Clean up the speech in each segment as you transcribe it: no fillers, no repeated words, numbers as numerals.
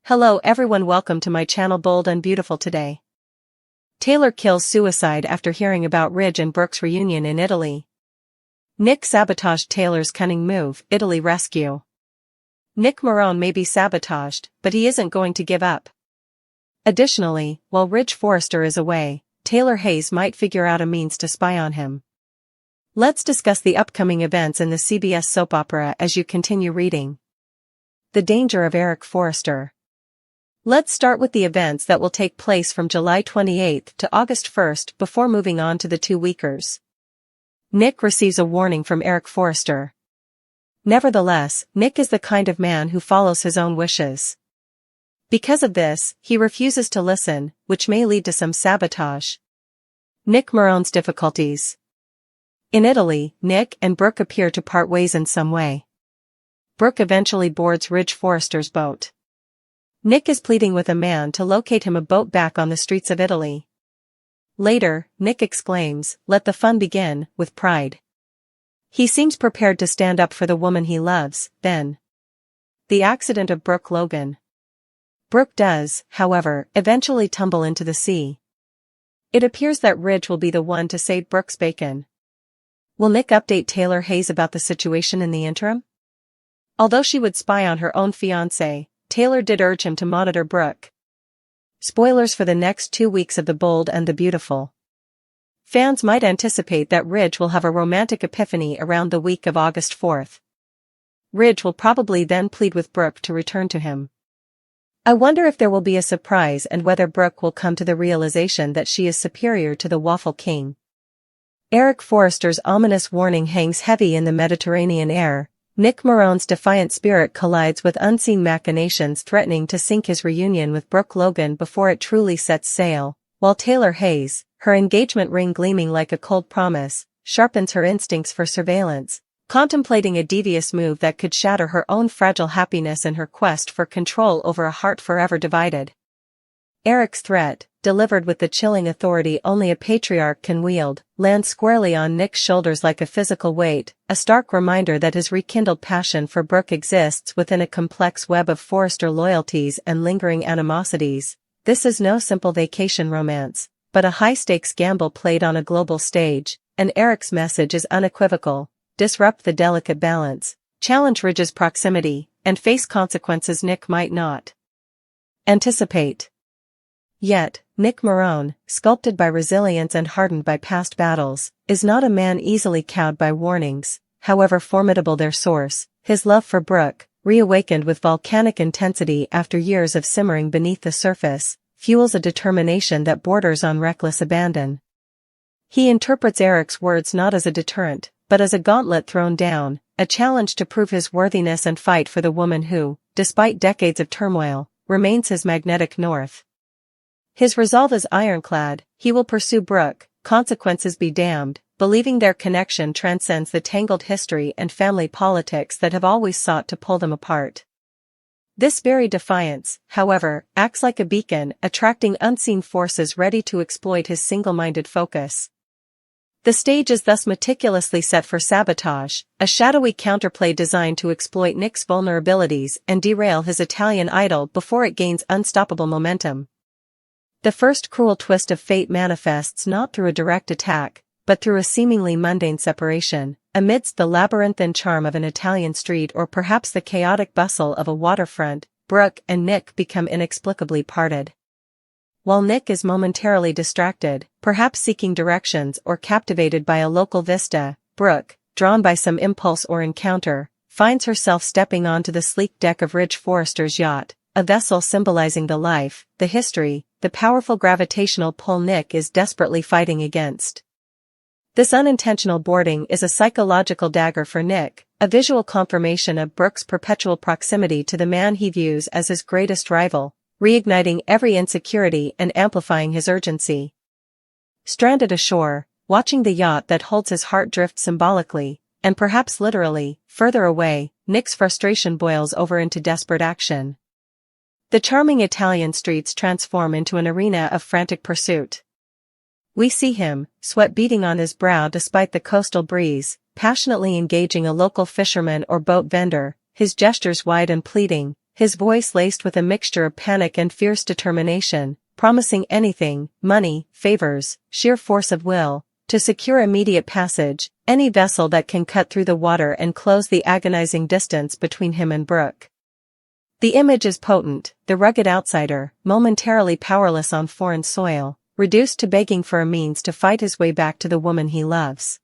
Hello everyone, welcome to my channel Bold and Beautiful. Today, Taylor kills suicide after hearing about Ridge and Brooke's reunion in Italy. Nick sabotaged Taylor's cunning move, Italy rescue. Nick Marone may be sabotaged, but he isn't going to give up. Additionally, while Ridge Forrester is away, Taylor Hayes might figure out a means to spy on him. Let's discuss the upcoming events in the CBS soap opera as you continue reading. The danger of Eric Forrester. Let's start with the events that will take place from July 28 to August 1 before moving on to the 2-weekers. Nick receives a warning from Eric Forrester. Nevertheless, Nick is the kind of man who follows his own wishes. Because of this, he refuses to listen, which may lead to some sabotage. Nick Marone's difficulties. In Italy, Nick and Brooke appear to part ways in some way. Brooke eventually boards Ridge Forrester's boat. Nick is pleading with a man to locate him a boat back on the streets of Italy. Later, Nick exclaims, "Let the fun begin," with pride. He seems prepared to stand up for the woman he loves. Then, the accident of Brooke Logan. Brooke does, however, eventually tumble into the sea. It appears that Ridge will be the one to save Brooke's bacon. Will Nick update Taylor Hayes about the situation in the interim? Although she would spy on her own fiancé, Taylor did urge him to monitor Brooke. Spoilers for the next 2 weeks of The Bold and the Beautiful. Fans might anticipate that Ridge will have a romantic epiphany around the week of August 4. Ridge will probably then plead with Brooke to return to him. I wonder if there will be a surprise and whether Brooke will come to the realization that she is superior to the Waffle King. Eric Forrester's ominous warning hangs heavy in the Mediterranean air. Nick Marone's defiant spirit collides with unseen machinations threatening to sink his reunion with Brooke Logan before it truly sets sail, while Taylor Hayes, her engagement ring gleaming like a cold promise, sharpens her instincts for surveillance, contemplating a devious move that could shatter her own fragile happiness in her quest for control over a heart forever divided. Eric's threat, delivered with the chilling authority only a patriarch can wield, lands squarely on Nick's shoulders like a physical weight, a stark reminder that his rekindled passion for Brooke exists within a complex web of Forrester loyalties and lingering animosities. This is no simple vacation romance, but a high-stakes gamble played on a global stage, and Eric's message is unequivocal: disrupt the delicate balance, challenge Ridge's proximity, and face consequences Nick might not anticipate. Yet, Nick Marone, sculpted by resilience and hardened by past battles, is not a man easily cowed by warnings, however formidable their source. His love for Brooke, reawakened with volcanic intensity after years of simmering beneath the surface, fuels a determination that borders on reckless abandon. He interprets Eric's words not as a deterrent, but as a gauntlet thrown down, a challenge to prove his worthiness and fight for the woman who, despite decades of turmoil, remains his magnetic north. His resolve is ironclad: he will pursue Brooke, consequences be damned, believing their connection transcends the tangled history and family politics that have always sought to pull them apart. This very defiance, however, acts like a beacon, attracting unseen forces ready to exploit his single-minded focus. The stage is thus meticulously set for sabotage, a shadowy counterplay designed to exploit Nick's vulnerabilities and derail his Italian idol before it gains unstoppable momentum. The first cruel twist of fate manifests not through a direct attack, but through a seemingly mundane separation, amidst the labyrinthine charm of an Italian street or perhaps the chaotic bustle of a waterfront. Brooke and Nick become inexplicably parted. While Nick is momentarily distracted, perhaps seeking directions or captivated by a local vista, Brooke, drawn by some impulse or encounter, finds herself stepping onto the sleek deck of Ridge Forrester's yacht, a vessel symbolizing the life, the history, the powerful gravitational pull Nick is desperately fighting against. This unintentional boarding is a psychological dagger for Nick, a visual confirmation of Brooke's perpetual proximity to the man he views as his greatest rival, reigniting every insecurity and amplifying his urgency. Stranded ashore, watching the yacht that holds his heart drift symbolically, and perhaps literally, further away, Nick's frustration boils over into desperate action. The charming Italian streets transform into an arena of frantic pursuit. We see him, sweat beading on his brow despite the coastal breeze, passionately engaging a local fisherman or boat vendor, his gestures wide and pleading, his voice laced with a mixture of panic and fierce determination, promising anything, money, favors, sheer force of will, to secure immediate passage, any vessel that can cut through the water and close the agonizing distance between him and Brooke. The image is potent, the rugged outsider, momentarily powerless on foreign soil, reduced to begging for a means to fight his way back to the woman he loves.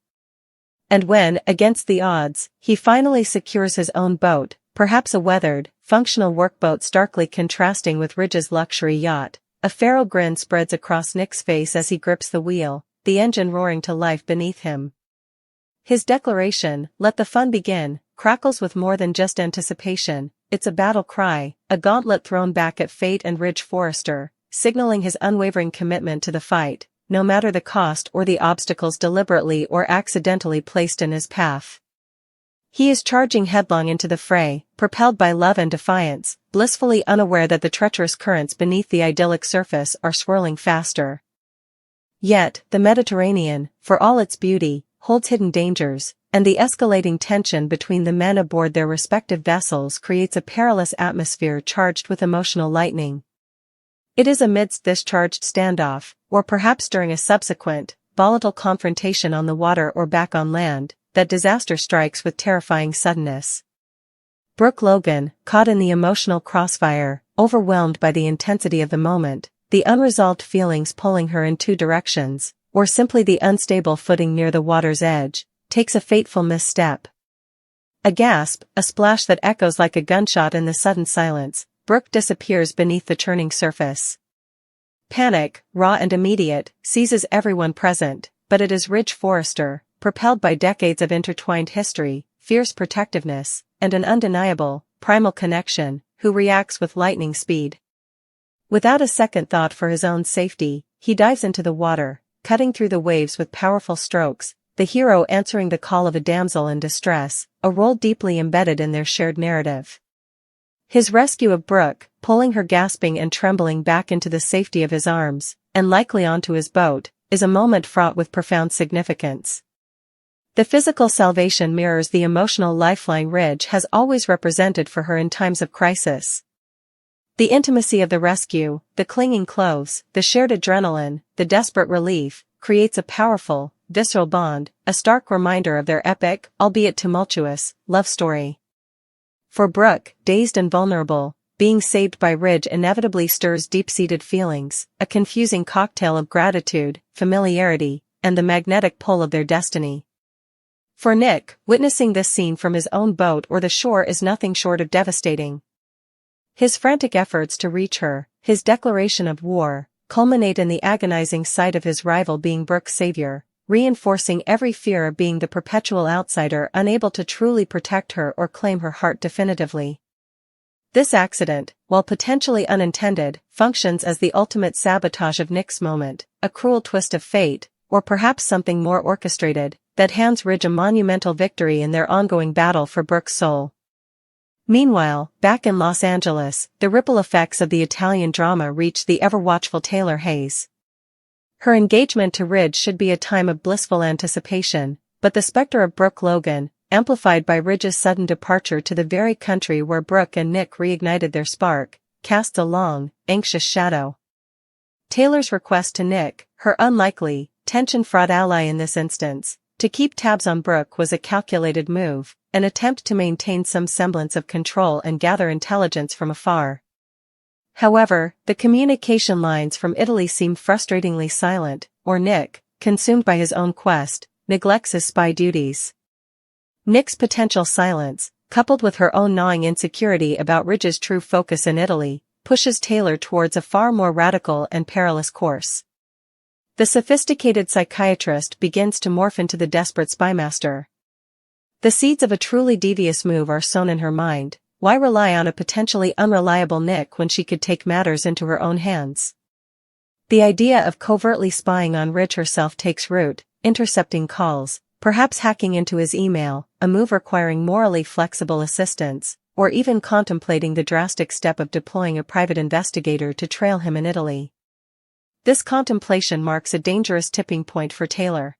And when, against the odds, he finally secures his own boat, perhaps a weathered, functional workboat starkly contrasting with Ridge's luxury yacht, a feral grin spreads across Nick's face as he grips the wheel, the engine roaring to life beneath him. His declaration, "Let the fun begin," crackles with more than just anticipation. It's a battle cry, a gauntlet thrown back at fate and Ridge Forrester, signaling his unwavering commitment to the fight, no matter the cost or the obstacles deliberately or accidentally placed in his path. He is charging headlong into the fray, propelled by love and defiance, blissfully unaware that the treacherous currents beneath the idyllic surface are swirling faster. Yet, the Mediterranean, for all its beauty, holds hidden dangers, and the escalating tension between the men aboard their respective vessels creates a perilous atmosphere charged with emotional lightning. It is amidst this charged standoff, or perhaps during a subsequent, volatile confrontation on the water or back on land, that disaster strikes with terrifying suddenness. Brooke Logan, caught in the emotional crossfire, overwhelmed by the intensity of the moment, the unresolved feelings pulling her in two directions, or simply the unstable footing near the water's edge, takes a fateful misstep. A gasp, a splash that echoes like a gunshot in the sudden silence, Brooke disappears beneath the churning surface. Panic, raw and immediate, seizes everyone present, but it is Ridge Forrester, propelled by decades of intertwined history, fierce protectiveness, and an undeniable, primal connection, who reacts with lightning speed. Without a second thought for his own safety, he dives into the water, cutting through the waves with powerful strokes, the hero answering the call of a damsel in distress, a role deeply embedded in their shared narrative. His rescue of Brooke, pulling her gasping and trembling back into the safety of his arms, and likely onto his boat, is a moment fraught with profound significance. The physical salvation mirrors the emotional lifeline Ridge has always represented for her in times of crisis. The intimacy of the rescue, the clinging clothes, the shared adrenaline, the desperate relief, creates a powerful, visceral bond, a stark reminder of their epic, albeit tumultuous, love story. For Brooke, dazed and vulnerable, being saved by Ridge inevitably stirs deep-seated feelings, a confusing cocktail of gratitude, familiarity, and the magnetic pull of their destiny. For Nick, witnessing this scene from his own boat or the shore is nothing short of devastating. His frantic efforts to reach her, his declaration of war, culminate in the agonizing sight of his rival being Brooke's savior, reinforcing every fear of being the perpetual outsider unable to truly protect her or claim her heart definitively. This accident, while potentially unintended, functions as the ultimate sabotage of Nick's moment, a cruel twist of fate, or perhaps something more orchestrated, that hands Ridge a monumental victory in their ongoing battle for Brooke's soul. Meanwhile, back in Los Angeles, the ripple effects of the Italian drama reach the ever-watchful Taylor Hayes. Her engagement to Ridge should be a time of blissful anticipation, but the specter of Brooke Logan, amplified by Ridge's sudden departure to the very country where Brooke and Nick reignited their spark, casts a long, anxious shadow. Taylor's request to Nick, her unlikely, tension-fraught ally in this instance, to keep tabs on Brooke was a calculated move, an attempt to maintain some semblance of control and gather intelligence from afar. However, the communication lines from Italy seem frustratingly silent, or Nick, consumed by his own quest, neglects his spy duties. Nick's potential silence, coupled with her own gnawing insecurity about Ridge's true focus in Italy, pushes Taylor towards a far more radical and perilous course. The sophisticated psychiatrist begins to morph into the desperate spymaster. The seeds of a truly devious move are sown in her mind. Why rely on a potentially unreliable Nick when she could take matters into her own hands? The idea of covertly spying on Ridge herself takes root, intercepting calls, perhaps hacking into his email, a move requiring morally flexible assistance, or even contemplating the drastic step of deploying a private investigator to trail him in Italy. This contemplation marks a dangerous tipping point for Taylor.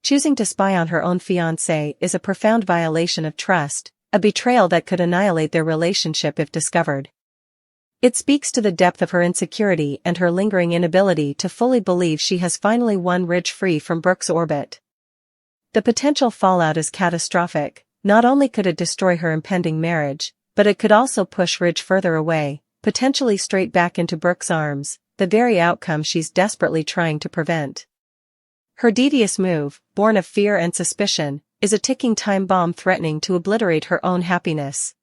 Choosing to spy on her own fiancé is a profound violation of trust, a betrayal that could annihilate their relationship if discovered. It speaks to the depth of her insecurity and her lingering inability to fully believe she has finally won Ridge free from Brooke's orbit. The potential fallout is catastrophic. Not only could it destroy her impending marriage, but it could also push Ridge further away, potentially straight back into Brooke's arms, the very outcome she's desperately trying to prevent. Her devious move, born of fear and suspicion, is a ticking time bomb threatening to obliterate her own happiness.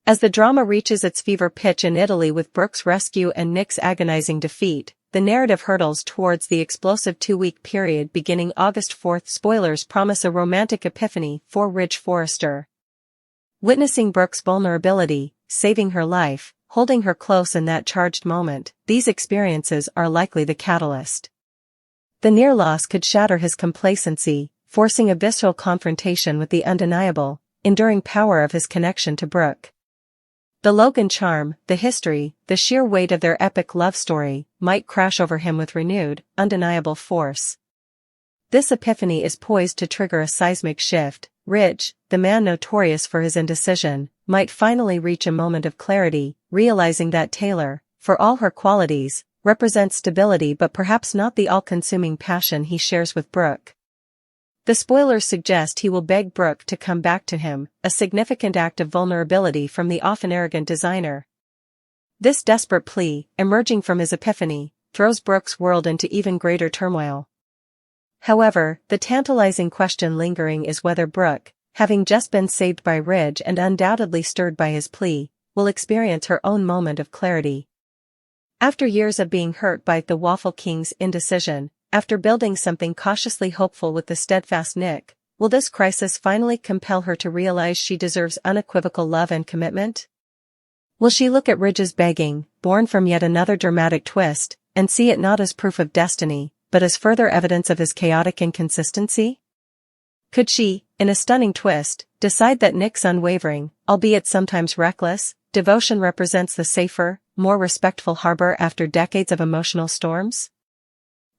As the drama reaches its fever pitch in Italy with Brooke's rescue and Nick's agonizing defeat, the narrative hurtles towards the explosive 2-week period beginning August 4. Spoilers promise a romantic epiphany for Ridge Forrester. Witnessing Brooke's vulnerability, saving her life, holding her close in that charged moment, these experiences are likely the catalyst. The near loss could shatter his complacency, forcing a visceral confrontation with the undeniable, enduring power of his connection to Brooke. The Logan charm, the history, the sheer weight of their epic love story, might crash over him with renewed, undeniable force. This epiphany is poised to trigger a seismic shift. Ridge, the man notorious for his indecision, might finally reach a moment of clarity, realizing that Taylor, for all her qualities, represents stability but perhaps not the all-consuming passion he shares with Brooke. The spoilers suggest he will beg Brooke to come back to him, a significant act of vulnerability from the often arrogant designer. This desperate plea, emerging from his epiphany, throws Brooke's world into even greater turmoil. However, the tantalizing question lingering is whether Brooke, having just been saved by Ridge and undoubtedly stirred by his plea, will experience her own moment of clarity. After years of being hurt by the Waffle King's indecision, after building something cautiously hopeful with the steadfast Nick, will this crisis finally compel her to realize she deserves unequivocal love and commitment? Will she look at Ridge's begging, born from yet another dramatic twist, and see it not as proof of destiny, but as further evidence of his chaotic inconsistency? Could she, in a stunning twist, decide that Nick's unwavering, albeit sometimes reckless, devotion represents the safer, more respectful harbor after decades of emotional storms?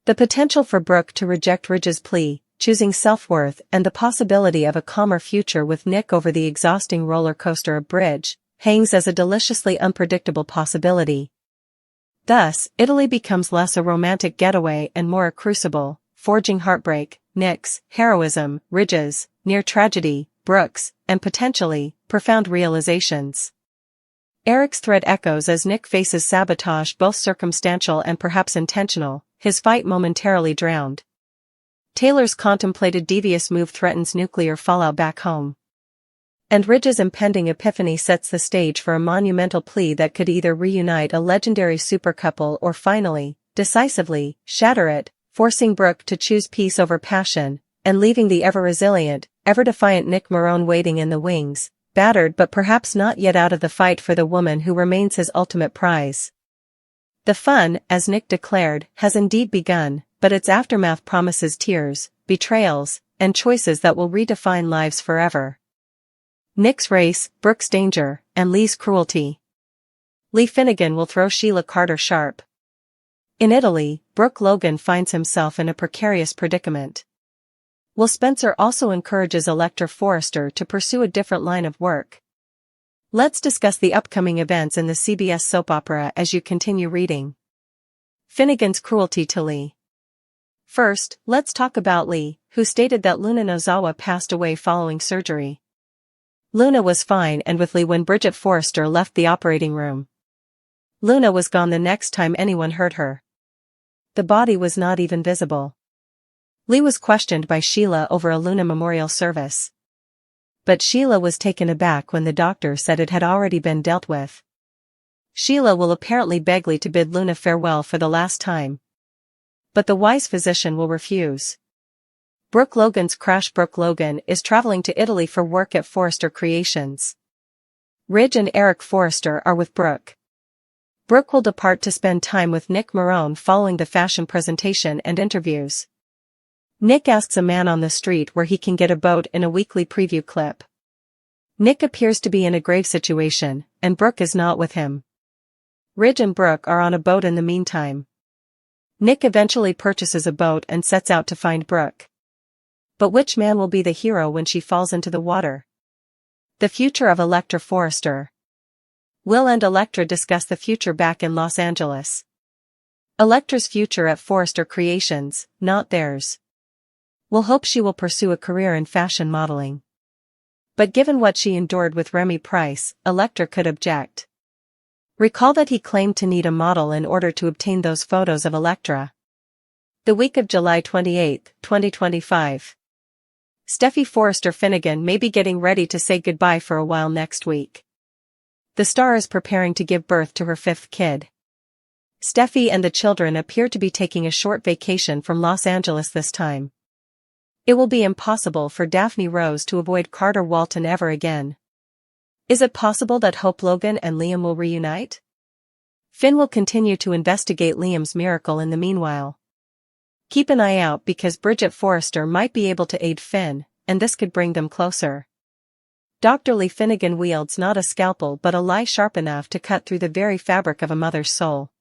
The potential for Brooke to reject Ridge's plea, choosing self-worth and the possibility of a calmer future with Nick over the exhausting roller coaster of Ridge, hangs as a deliciously unpredictable possibility. Thus, Italy becomes less a romantic getaway and more a crucible, forging heartbreak, Nick's heroism, Ridge's near tragedy, Brooke's, and potentially, profound realizations. Eric's thread echoes as Nick faces sabotage, both circumstantial and perhaps intentional, his fight momentarily drowned. Taylor's contemplated devious move threatens nuclear fallout back home. And Ridge's impending epiphany sets the stage for a monumental plea that could either reunite a legendary supercouple or finally, decisively, shatter it, forcing Brooke to choose peace over passion, and leaving the ever-resilient, ever-defiant Nick Marone waiting in the wings, battered but perhaps not yet out of the fight for the woman who remains his ultimate prize. The fun, as Nick declared, has indeed begun, but its aftermath promises tears, betrayals, and choices that will redefine lives forever. Nick's race, Brooke's danger, and Lee's cruelty. Lee Finnegan will throw Sheila Carter sharp. In Italy, Brooke Logan finds himself in a precarious predicament. Will Spencer also encourages Elector Forrester to pursue a different line of work? Let's discuss the upcoming events in the CBS soap opera as you continue reading. Finnegan's cruelty to Lee. First, let's talk about Lee, who stated that Luna Nozawa passed away following surgery. Luna was fine and with Lee when Bridget Forrester left the operating room. Luna was gone the next time anyone heard her. The body was not even visible. Lee was questioned by Sheila over a Luna memorial service. But Sheila was taken aback when the doctor said it had already been dealt with. Sheila will apparently beg Lee to bid Luna farewell for the last time. But the wise physician will refuse. Brooke Logan's crash. Brooke Logan is traveling to Italy for work at Forrester Creations. Ridge and Eric Forrester are with Brooke. Brooke will depart to spend time with Nick Marone following the fashion presentation and interviews. Nick asks a man on the street where he can get a boat in a weekly preview clip. Nick appears to be in a grave situation, and Brooke is not with him. Ridge and Brooke are on a boat in the meantime. Nick eventually purchases a boat and sets out to find Brooke. But which man will be the hero when she falls into the water? The future of Electra Forrester. Will and Electra discuss the future back in Los Angeles. Electra's future at Forrester Creations, not theirs. Will hope she will pursue a career in fashion modeling. But given what she endured with Remy Price, Electra could object. Recall that he claimed to need a model in order to obtain those photos of Electra. The week of July 28, 2025. Steffi Forrester Finnegan may be getting ready to say goodbye for a while next week. The star is preparing to give birth to her 5th kid. Steffi and the children appear to be taking a short vacation from Los Angeles this time. It will be impossible for Daphne Rose to avoid Carter Walton ever again. Is it possible that Hope Logan and Liam will reunite? Finn will continue to investigate Liam's miracle in the meanwhile. Keep an eye out because Bridget Forrester might be able to aid Finn, and this could bring them closer. Dr. Lee Finnegan wields not a scalpel but a lie sharp enough to cut through the very fabric of a mother's soul.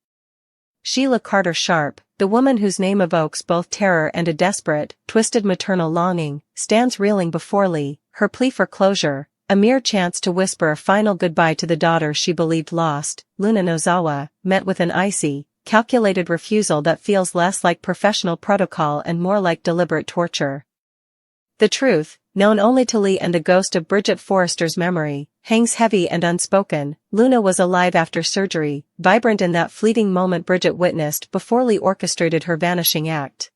Sheila Carter Sharp, the woman whose name evokes both terror and a desperate, twisted maternal longing, stands reeling before Lee, her plea for closure, a mere chance to whisper a final goodbye to the daughter she believed lost. Luna Nozawa, met with an icy, calculated refusal that feels less like professional protocol and more like deliberate torture. The truth, known only to Lee and the ghost of Bridget Forrester's memory, hangs heavy and unspoken. Luna was alive after surgery, vibrant in that fleeting moment Bridget witnessed before Lee orchestrated her vanishing act.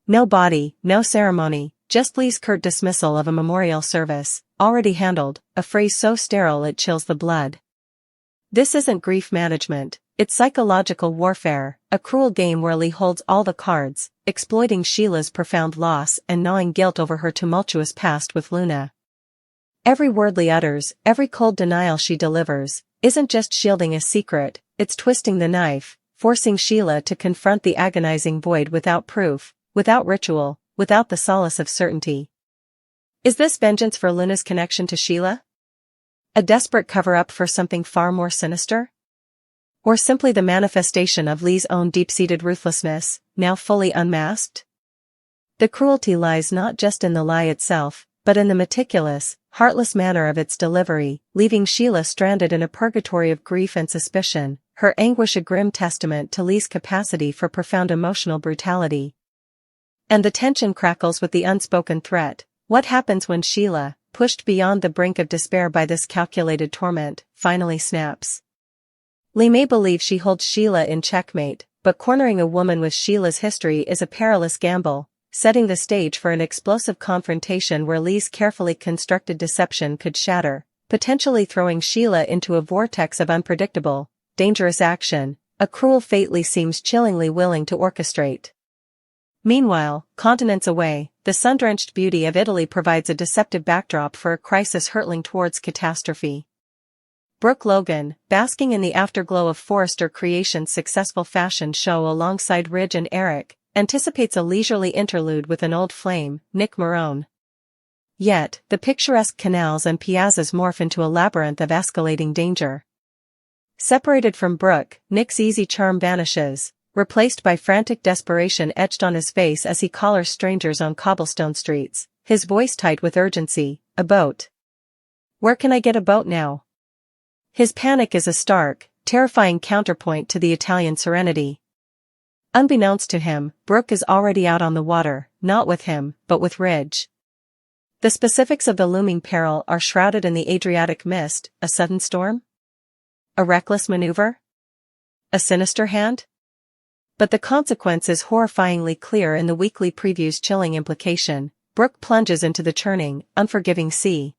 No body, no ceremony, just Lee's curt dismissal of a memorial service, already handled, a phrase so sterile it chills the blood. This isn't grief management. It's psychological warfare, a cruel game where Lee holds all the cards, exploiting Sheila's profound loss and gnawing guilt over her tumultuous past with Luna. Every word Lee utters, every cold denial she delivers, isn't just shielding a secret, it's twisting the knife, forcing Sheila to confront the agonizing void without proof, without ritual, without the solace of certainty. Is this vengeance for Luna's connection to Sheila? A desperate cover-up for something far more sinister? Or simply the manifestation of Lee's own deep-seated ruthlessness, now fully unmasked? The cruelty lies not just in the lie itself, but in the meticulous, heartless manner of its delivery, leaving Sheila stranded in a purgatory of grief and suspicion, her anguish a grim testament to Lee's capacity for profound emotional brutality. And the tension crackles with the unspoken threat. What happens when Sheila, pushed beyond the brink of despair by this calculated torment, finally snaps? Lee may believe she holds Sheila in checkmate, but cornering a woman with Sheila's history is a perilous gamble, setting the stage for an explosive confrontation where Lee's carefully constructed deception could shatter, potentially throwing Sheila into a vortex of unpredictable, dangerous action, a cruel fate Lee seems chillingly willing to orchestrate. Meanwhile, continents away, the sun-drenched beauty of Italy provides a deceptive backdrop for a crisis hurtling towards catastrophe. Brooke Logan, basking in the afterglow of Forrester Creations' successful fashion show alongside Ridge and Eric, anticipates a leisurely interlude with an old flame, Nick Marone. Yet, the picturesque canals and piazzas morph into a labyrinth of escalating danger. Separated from Brooke, Nick's easy charm vanishes, replaced by frantic desperation etched on his face as he collars strangers on cobblestone streets, his voice tight with urgency. A boat. Where can I get a boat now? His panic is a stark, terrifying counterpoint to the Italian serenity. Unbeknownst to him, Brooke is already out on the water, not with him, but with Ridge. The specifics of the looming peril are shrouded in the Adriatic mist. A sudden storm? A reckless maneuver? A sinister hand? But the consequence is horrifyingly clear in the weekly preview's chilling implication. Brooke plunges into the churning, unforgiving sea.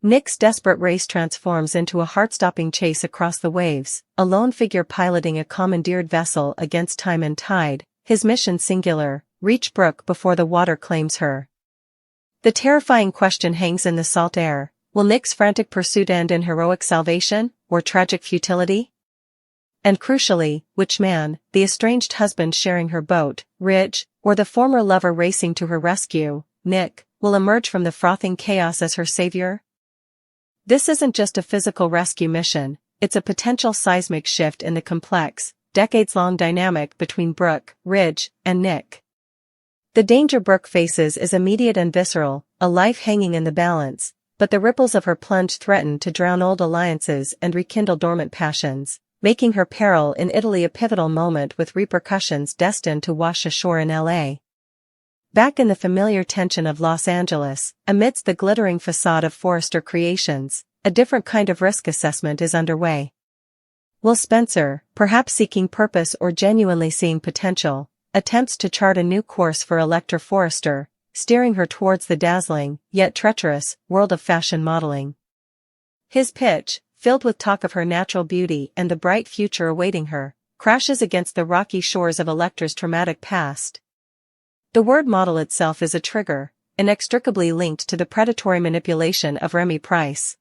Nick's desperate race transforms into a heart-stopping chase across the waves, a lone figure piloting a commandeered vessel against time and tide, his mission singular: reach Brooke before the water claims her. The terrifying question hangs in the salt air: will Nick's frantic pursuit end in heroic salvation, or tragic futility? And crucially, which man, the estranged husband sharing her boat, Ridge, or the former lover racing to her rescue, Nick, will emerge from the frothing chaos as her savior? This isn't just a physical rescue mission, it's a potential seismic shift in the complex, decades-long dynamic between Brooke, Ridge, and Nick. The danger Brooke faces is immediate and visceral, a life hanging in the balance, but the ripples of her plunge threaten to drown old alliances and rekindle dormant passions, making her peril in Italy a pivotal moment with repercussions destined to wash ashore in LA. Back in the familiar tension of Los Angeles, amidst the glittering facade of Forrester Creations, a different kind of risk assessment is underway. Will Spencer, perhaps seeking purpose or genuinely seeing potential, attempts to chart a new course for Electra Forrester, steering her towards the dazzling, yet treacherous, world of fashion modeling. His pitch, filled with talk of her natural beauty and the bright future awaiting her, crashes against the rocky shores of Electra's traumatic past. The word model itself is a trigger, inextricably linked to the predatory manipulation of Remy Price.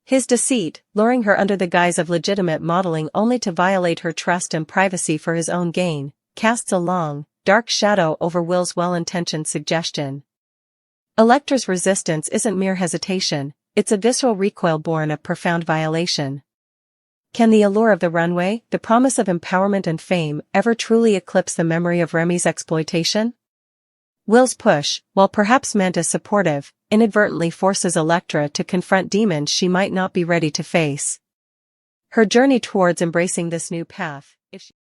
His deceit, luring her under the guise of legitimate modeling only to violate her trust and privacy for his own gain, casts a long, dark shadow over Will's well-intentioned suggestion. Electra's resistance isn't mere hesitation, it's a visceral recoil born of profound violation. Can the allure of the runway, the promise of empowerment and fame, ever truly eclipse the memory of Remy's exploitation? Will's push, while perhaps meant as supportive, inadvertently forces Electra to confront demons she might not be ready to face. Her journey towards embracing this new path, if she